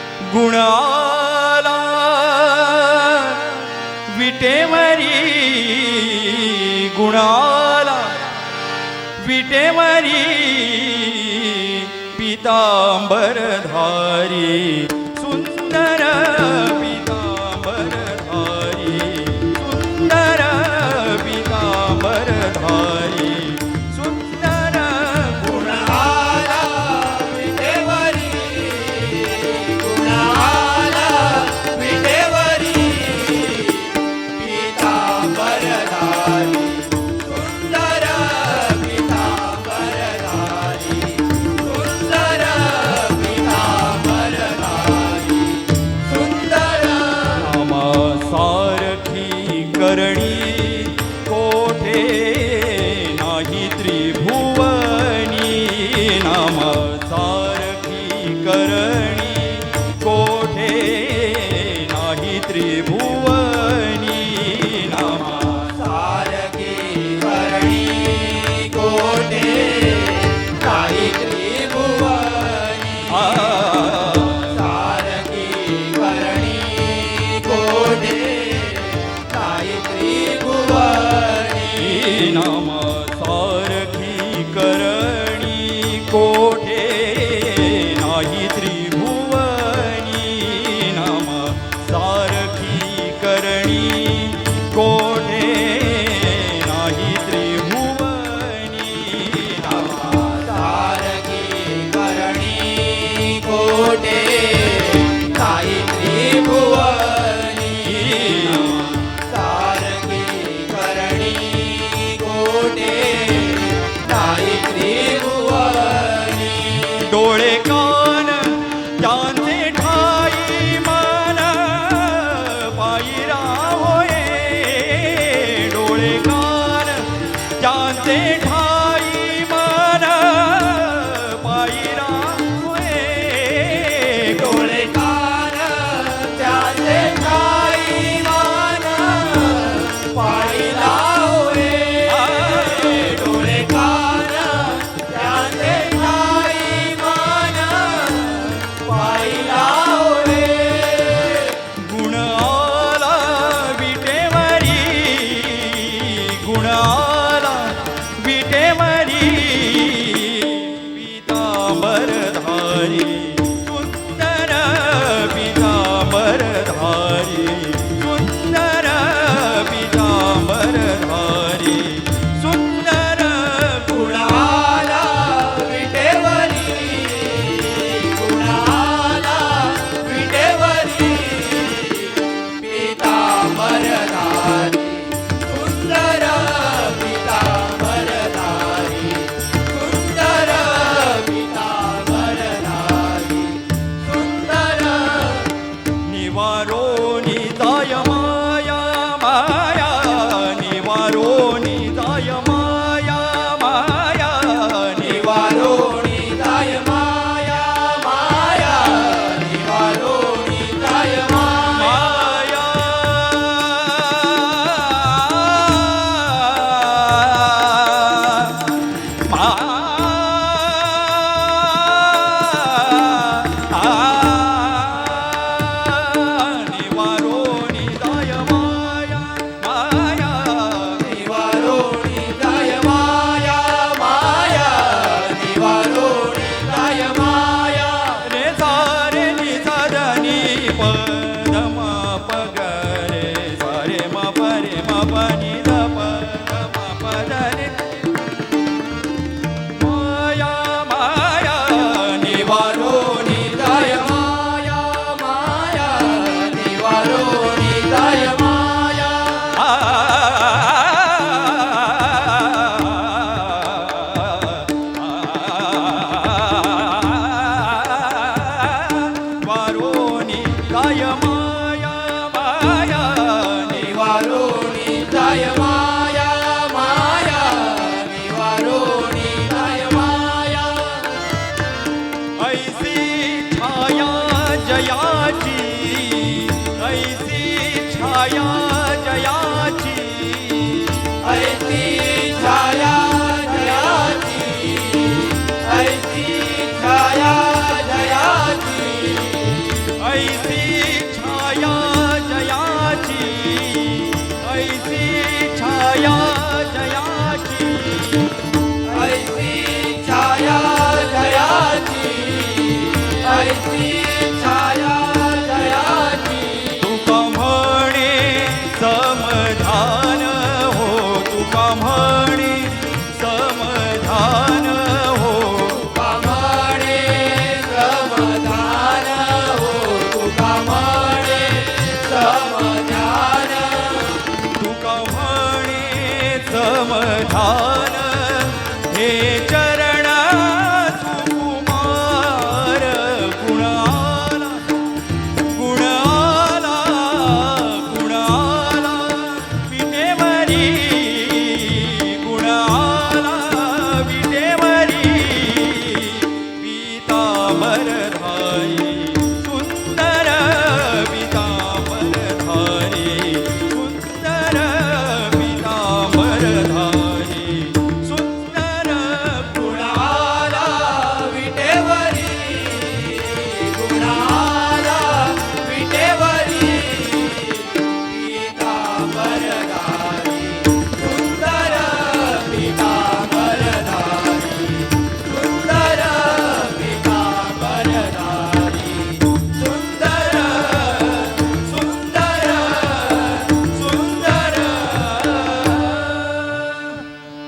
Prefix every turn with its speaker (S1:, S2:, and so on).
S1: गुणाला विटेवरी गुणाला विटेवरी पीतांबरधारी सुंदर पीतांबरधारी सुंदर पीतांबरधारी सुंदर
S2: गुणाला विटेवरी गुणाला विटेवरी पीतांबरधारी सुंदर पीतांबरधारी सुंदर पीतांबरधारी सुंदर
S1: नामा सारखी करणी कोठे नाही त्रिभुवनी नामा सारखी करणी कोठे नाही त्रिभुवनी नामा
S2: सारखी करणी कोठे नाही त्रिभुवनी सारखी करणी कोठे नाही त्रिभुवनी
S1: नामा सारखी करणी कोठे नाही त्रिभुवनी नामा सारखी करणी कोठे नाही त्रिभुवनी नामा
S2: सारखी करणी कोठे नाही त्रिभुवनी सारखी करणी कोठे नाही त्रिभुवनी
S1: डोळे कान त्यांचे ठाई मन पायीरा होय डोळे कान त्यांचे ठाई मन पायीरा होय
S2: डोळे कान त्याचे ठाई मान पाहिला होय डोळे कान त्याचे ठाई मान पाहिला होय
S1: गुण आला विटेवरी गुण आला विटेवरी पीतांबरधारी सुंदर पीतांबरधारी सुंदर पीतांबरधारी सुंदर
S2: गुणाला विटेवरी गुणाला विटेवरी पीतांबरधारी सुंदर पीतांबरधारी सुंदर पीतांबरधारी
S1: अंबरधारी